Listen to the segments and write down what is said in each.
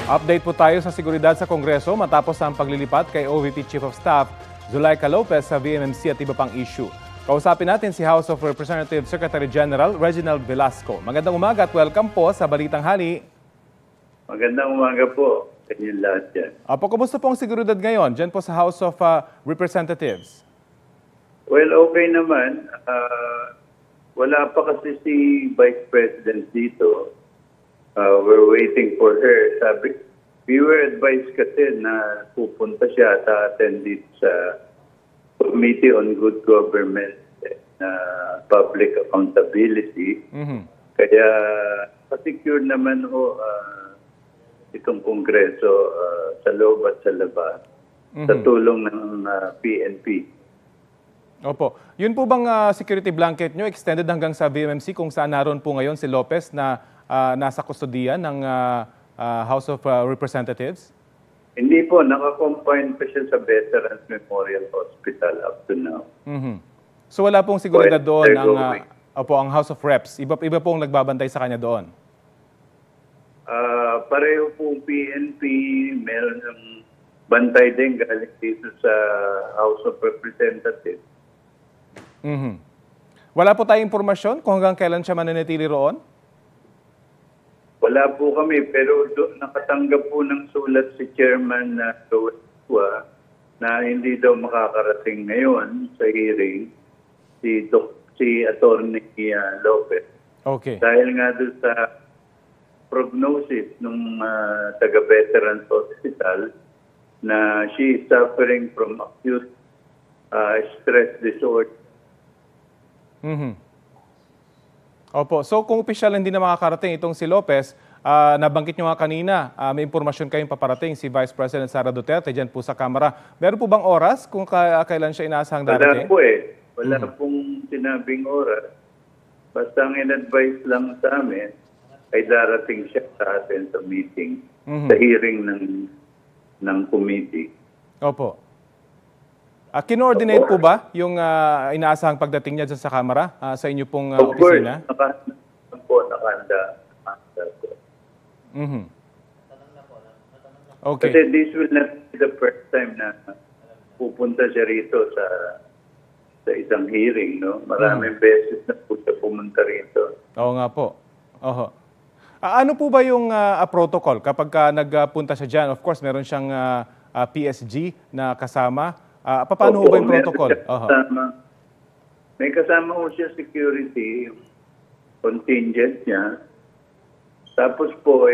Update po tayo sa seguridad sa Kongreso matapos ang paglilipat kay OVP Chief of Staff Zulaika Lopez sa VMMC at iba pang issue. Kausapin natin si House of Representatives Secretary General Reginald Velasco. Magandang umaga at welcome po sa Balitang Hali. Magandang umaga po sa inyo lahat dyan. Kumusta po ang seguridad ngayon dyan po sa House of Representatives? Well, okay naman. Wala pa kasi si Vice President dito. We're waiting for her. We were advised kasi na pupunta siya at attend dito sa Committee on Good Government and Public Accountability. Kaya secure naman itong Kongreso sa loob at sa labas sa tulong ng PNP. Opo. Yun po bang security blanket nyo extended hanggang sa VMMC kung saan naroon po ngayon si Lopez na nasa kustodiya ng House of Representatives? Hindi po, nakakompine pa siya sa Veterans Memorial Hospital up to now. So wala pong seguridad doon ang House of Reps. Iba pong nagbabantay sa kanya doon? Pareho pong PNP, meron ng bantay din galing dito sa House of Representatives. Wala po tayong impormasyon kung hanggang kailan siya mananatili roon? Wala po kami, pero nakatanggap po ng sulat si Chairman Joshua na hindi daw makakarating ngayon sa hearing si Attorney Lopez. Okay. Dahil nga doon sa prognosis ng taga-Veterans Hospital na she is suffering from acute stress disorder. Opo. So kung opisyal hindi na makakarating itong si Lopez, nabanggit nyo nga kanina, may impormasyon kayong paparating si Vice President Sara Duterte dyan po sa Kamara. Meron po bang oras kung kailan siya inaasahang darating? Wala po Wala pong sinabing oras. Basta ang in-advise lang sa amin ay darating siya sa atin sa meeting, sa hearing ng committee. Opo. Kinoordinate po ba yung inaasahang pagdating niya dyan sa Kamara sa inyo pong opisina? Of course, nakahanda po. Okay. Kasi this will not be the first time na pupunta siya rito sa isang hearing, no? Maraming beses na po siya pumunta rito. Oo nga po. Oho. Ano po ba yung protocol kapag nagpunta siya dyan? Of course, meron siyang PSG na kasama. Paano ho ba yung protocol? May kasama ho siya security, contingent niya. Tapos po,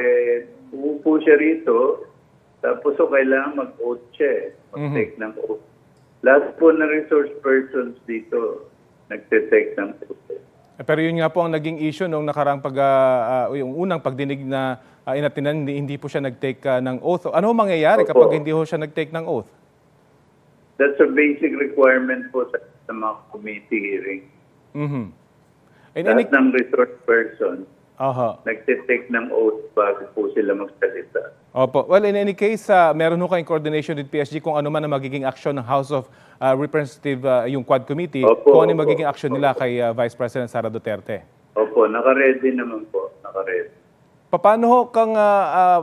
uupo siya rito. Tapos kailangan mag-oath siya, mag-take ng oath. Lahat po na resource persons dito nagte-take ng oath. Pero yun nga po ang naging issue nung nakarang yung unang pagdinig na inatinan, hindi po siya nag-take ng oath. Ano mangyayari kapag hindi ho siya nag-take ng oath? That's a basic requirement po sa mga committee hearing. Lahat ng resource person nagtitake ng oath bago po sila magsalita. Opo. Well, in any case, meron ho kayong coordination with PSG kung ano man ang magiging action ng House of Representatives, yung Quad Committee, kung ano yung magiging action nila kay Vice President Sara Duterte. Opo, naka-ready naman po. Naka-ready. Paano ho kang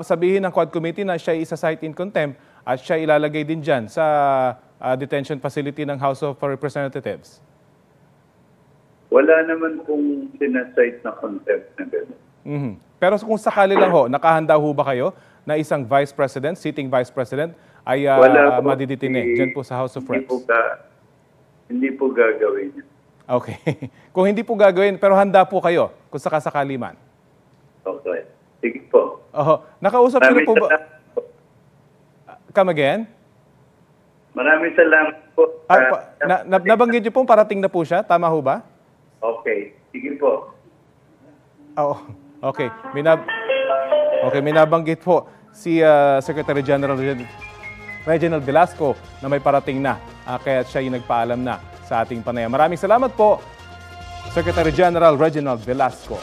sabihin ng Quad Committee na siya isa-cite in contempt at siya ilalagay din dyan sa detention facility ng House of Representatives? Wala naman kung sinasite na contempt na gano'n. Pero kung sakali lang ho, nakahanda ho ba kayo na isang Vice President, sitting Vice President, ay madidetine dyan po sa House of Reps? Hindi po gagawin. Okay. Kung hindi po gagawin, pero handa po kayo kung sakasakali man. Okay. Sige po. Nakausap niyo po ba? Come again? Maraming salamat po. Nabanggit niyo po, parating na po siya. Tama ho ba? Okay. Sige po. Okay. May nabanggit po si Secretary General Reginald Velasco na may parating na. Kaya siya yung nagpaalam na sa ating panayam. Maraming salamat po, Secretary General Reginald Velasco.